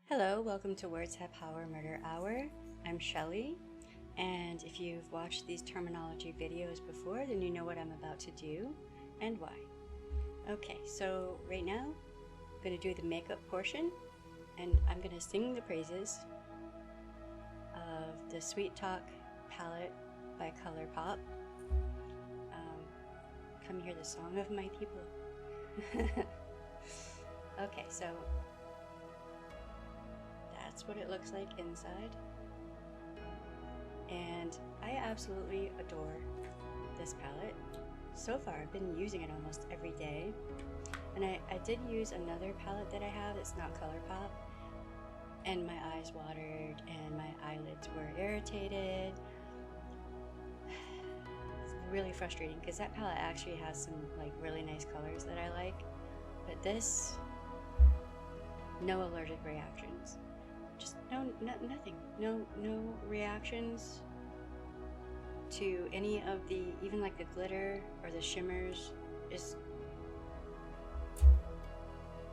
Hello, welcome to Words Have Power Murder Hour. I'm Shelly, and if you've watched these terminology videos before, then you know what I'm about to do and why. Okay, so right now, I'm going to do the makeup portion, and I'm going to sing the praises of the Sweet Talk palette by ColourPop. Come hear the song of my people. Okay, so that's what it looks like inside, and I absolutely adore this palette. So far I've been using it almost every day, and I did use another palette that I have that's not ColourPop, and my eyes watered and my eyelids were irritated. It's really frustrating because that palette actually has some like really nice colors that I like, but this, no allergic reactions. Just nothing. No reactions to any of the, even like the glitter or the shimmers. Just,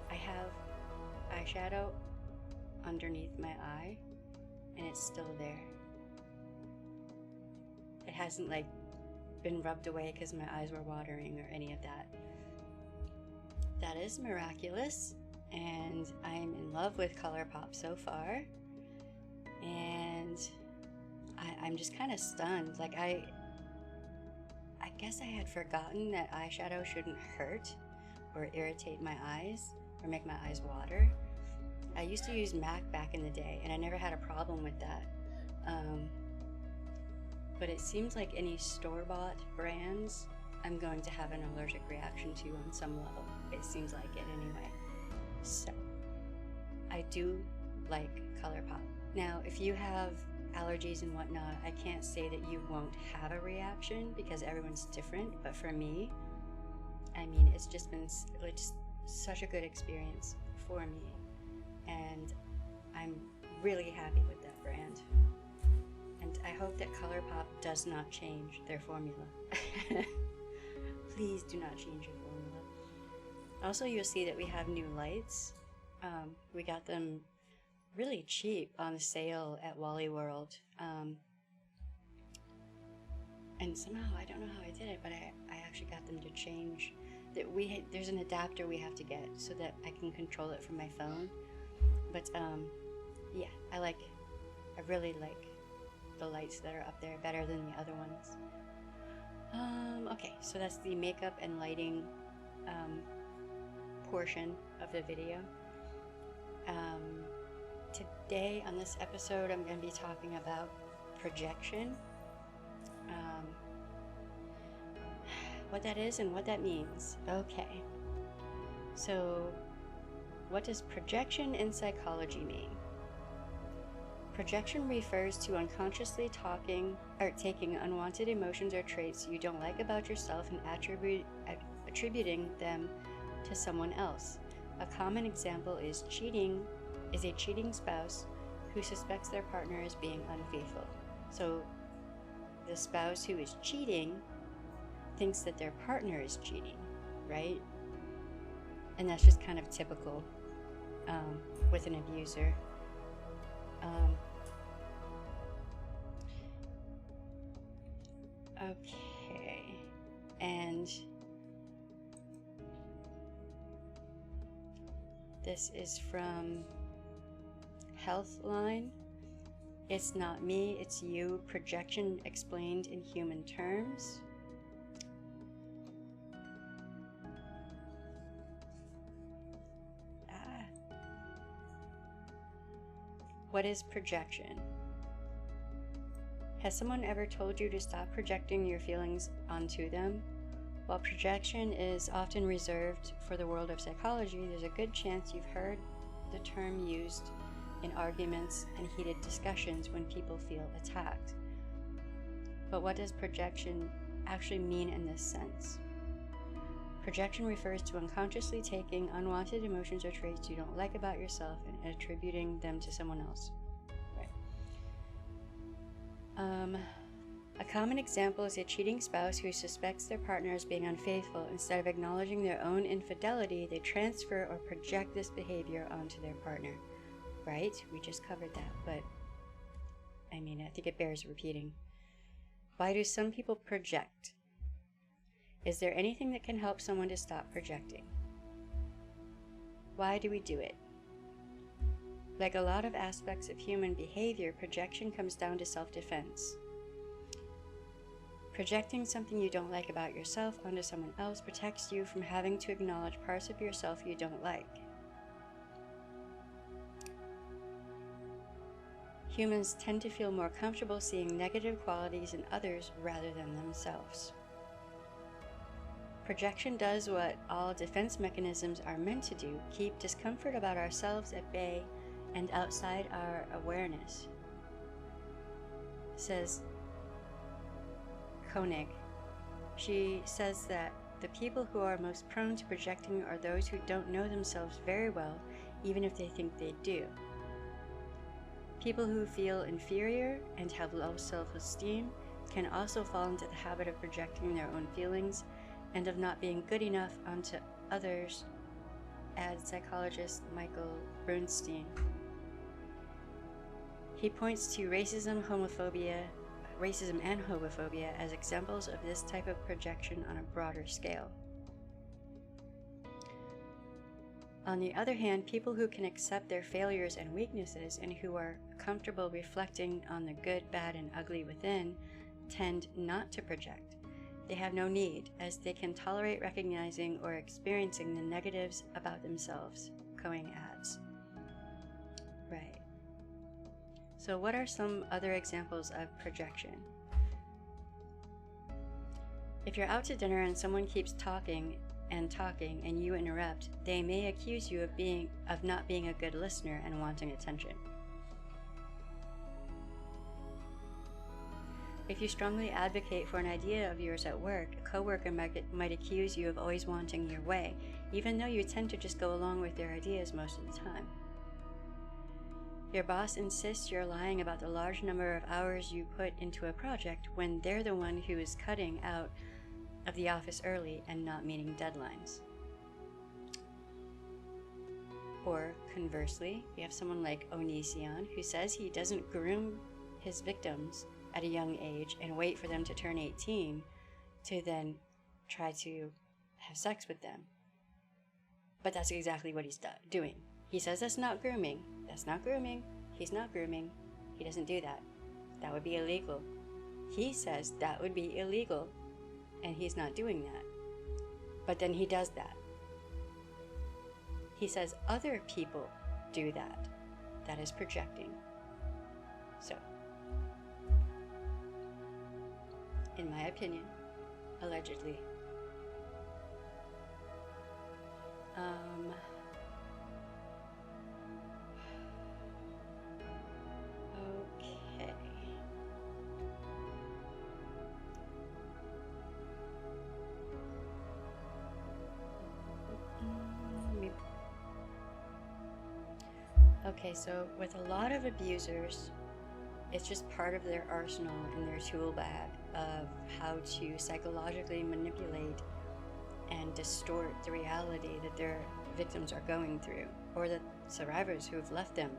I have eyeshadow underneath my eye and it's still there. It hasn't like been rubbed away because my eyes were watering or any of that. That is miraculous. And I'm in love with ColourPop so far, and I'm just kind of stunned. Like I guess I had forgotten that eyeshadow shouldn't hurt or irritate my eyes or make my eyes water. I used to use MAC back in the day, and I never had a problem with that. But it seems like any store-bought brands, I'm going to have an allergic reaction to on some level. It seems like it anyway. So, I do like ColourPop. Now, if you have allergies and whatnot, I can't say that you won't have a reaction because everyone's different, but for me, I mean, it's just been such a good experience for me, and I'm really happy with that brand. And I hope that ColourPop does not change their formula. Please do not change your formula. Also, you'll see that we have new lights. We got them really cheap on sale at Wally World. And somehow, I don't know how I did it, but I actually got them to change. There's an adapter we have to get so that I can control it from my phone. But yeah, I really like the lights that are up there better than the other ones. Okay, so that's the makeup and lighting portion of the video. Today on this episode I'm going to be talking about projection, what that is and what that means. Okay, so what does projection in psychology mean? Projection refers to unconsciously taking unwanted emotions or traits you don't like about yourself and attributing them to someone else. A common example is a cheating spouse who suspects their partner is being unfaithful. So the spouse who is cheating thinks that their partner is cheating, right? And that's just kind of typical with an abuser. Okay, and this is from Healthline. It's not me, it's you. Projection explained in human terms. What is projection? Has someone ever told you to stop projecting your feelings onto them? While projection is often reserved for the world of psychology, there's a good chance you've heard the term used in arguments and heated discussions when people feel attacked. But what does projection actually mean in this sense? Projection refers to unconsciously taking unwanted emotions or traits you don't like about yourself and attributing them to someone else. Right. A common example is a cheating spouse who suspects their partner is being unfaithful. Instead of acknowledging their own infidelity, they transfer or project this behavior onto their partner. right? We just covered that, but I mean, I think it bears repeating. Why do some people project? Is there anything that can help someone to stop projecting? Why do we do it? Like a lot of aspects of human behavior, projection comes down to self-defense. Projecting something you don't like about yourself onto someone else protects you from having to acknowledge parts of yourself you don't like. Humans tend to feel more comfortable seeing negative qualities in others rather than themselves. Projection does what all defense mechanisms are meant to do, keep discomfort about ourselves at bay and outside our awareness. Says Koenig. She says that the people who are most prone to projecting are those who don't know themselves very well, even if they think they do. People who feel inferior and have low self-esteem can also fall into the habit of projecting their own feelings and of not being good enough onto others, adds psychologist Michael Bernstein. He points to racism and homophobia as examples of this type of projection on a broader scale. On the other hand, people who can accept their failures and weaknesses and who are comfortable reflecting on the good, bad, and ugly within tend not to project. They have no need, as they can tolerate recognizing or experiencing the negatives about themselves, Koenig adds. Right. So what are some other examples of projection? If you're out to dinner and someone keeps talking and you interrupt, they may accuse you of not being a good listener and wanting attention. If you strongly advocate for an idea of yours at work, a coworker might accuse you of always wanting your way, even though you tend to just go along with their ideas most of the time. Your boss insists you're lying about the large number of hours you put into a project when they're the one who is cutting out of the office early and not meeting deadlines. Or conversely, we have someone like Onision who says he doesn't groom his victims at a young age and wait for them to turn 18 to then try to have sex with them. But that's exactly what he's doing. He says that's not grooming. That's not grooming. He's not grooming. He doesn't do that. That would be illegal. He says that would be illegal, and he's not doing that. But then he does that. He says other people do that. That is projecting. So, in my opinion, allegedly, okay. Okay, so with a lot of abusers, it's just part of their arsenal and their tool bag of how to psychologically manipulate and distort the reality that their victims are going through, or that survivors who have left them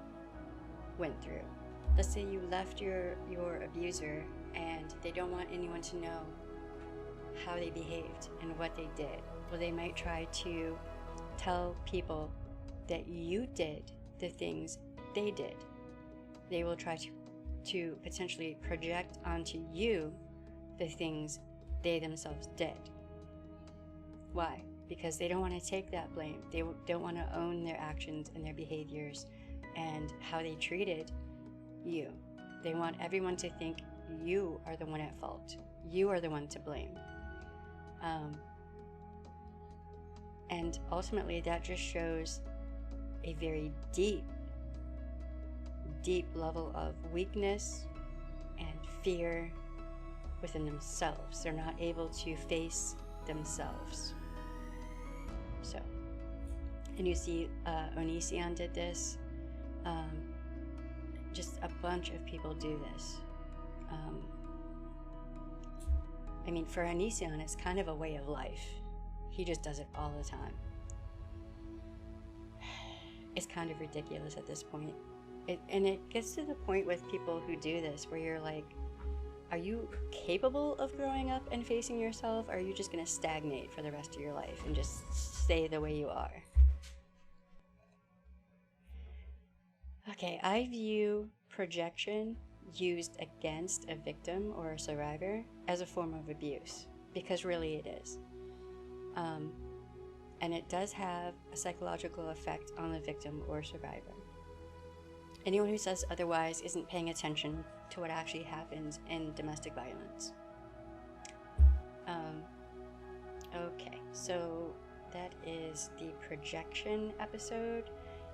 went through. Let's say you left your abuser and they don't want anyone to know how they behaved and what they did. Well, they might try to tell people that you did the things they did. They will try to potentially project onto you the things they themselves did. Why? Because they don't want to take that blame. They don't want to own their actions and their behaviors and how they treated you. They want everyone to think you are the one at fault. You are the one to blame. And ultimately that just shows a very deep level of weakness and fear within themselves. They're not able to face themselves. So, and you see Onision did this. Just a bunch of people do this. I mean, for Onision, it's kind of a way of life. He just does it all the time. It's kind of ridiculous at this point. And it gets to the point with people who do this where you're like, are you capable of growing up and facing yourself? Or are you just going to stagnate for the rest of your life and just stay the way you are? Okay, I view projection used against a victim or a survivor as a form of abuse, because really it is. And it does have a psychological effect on the victim or survivor. Anyone who says otherwise isn't paying attention to what actually happens in domestic violence. Okay, so that is the projection episode.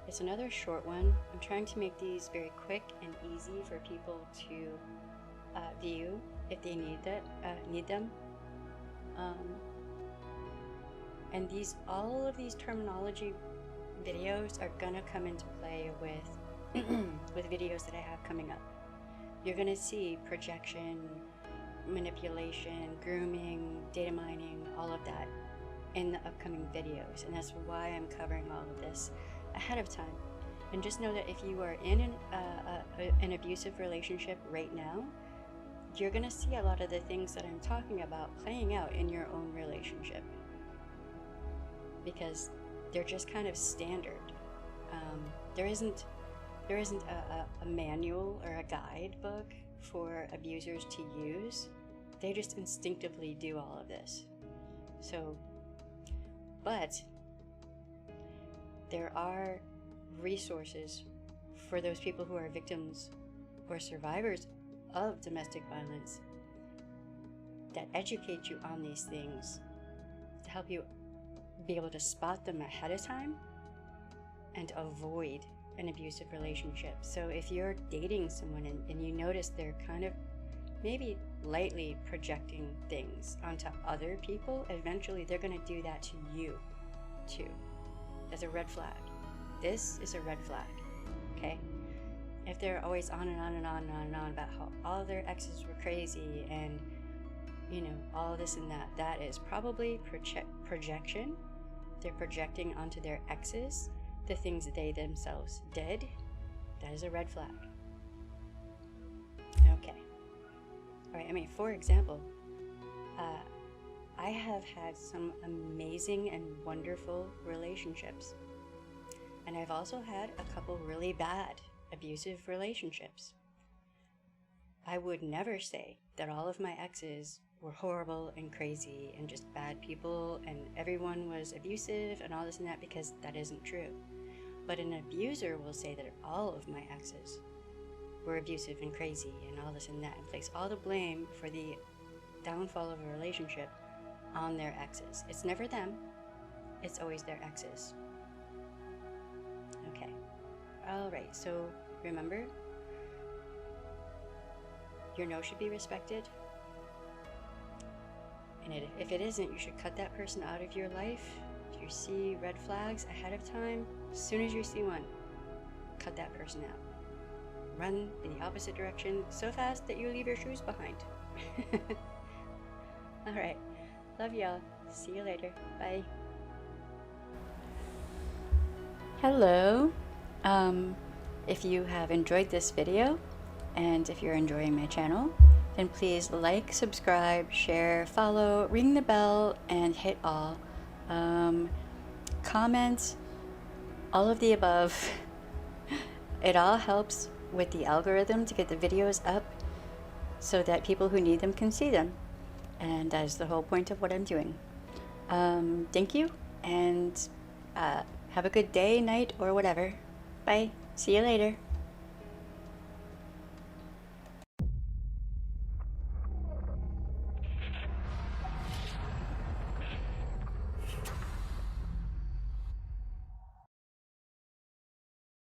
It's another short one. I'm trying to make these very quick and easy for people to view if they need them. And all of these terminology videos are gonna come into play with with videos that I have coming up. You're gonna see projection, manipulation, grooming, data mining, all of that in the upcoming videos, and that's why I'm covering all of this ahead of time. And just know that if you are in an abusive relationship right now, you're gonna see a lot of the things that I'm talking about playing out in your own relationship, because they're just kind of standard. There isn't a manual or a guidebook for abusers to use. They just instinctively do all of this. So, but there are resources for those people who are victims or survivors of domestic violence that educate you on these things to help you be able to spot them ahead of time and avoid an abusive relationship. So if you're dating someone and you notice they're kind of maybe lightly projecting things onto other people, eventually they're going to do that to you too. That's a red flag. This is a red flag, okay? If they're always on and on and on and on and on about how all their exes were crazy and, you know, all this and that, that is probably projection. They're projecting onto their exes the things that they themselves did. That is a red flag. Okay. All right, I mean, for example, I have had some amazing and wonderful relationships. And I've also had a couple really bad, abusive relationships. I would never say that all of my exes were horrible and crazy and just bad people and everyone was abusive and all this and that, because that isn't true. But an abuser will say that all of my exes were abusive and crazy and all this and that, and place all the blame for the downfall of a relationship on their exes. It's never them, it's always their exes. Okay. Alright, so remember, your no should be respected. And if it isn't, you should cut that person out of your life. If you see red flags ahead of time, as soon as you see one, cut that person out. Run in the opposite direction so fast that you leave your shoes behind. Alright, love y'all. See you later. Bye. Hello. If you have enjoyed this video, and if you're enjoying my channel, then please like, subscribe, share, follow, ring the bell, and hit all. Comment, all of the above. It all helps with the algorithm to get the videos up so that people who need them can see them. And that is the whole point of what I'm doing. Thank you, and have a good day, night, or whatever. Bye. See you later.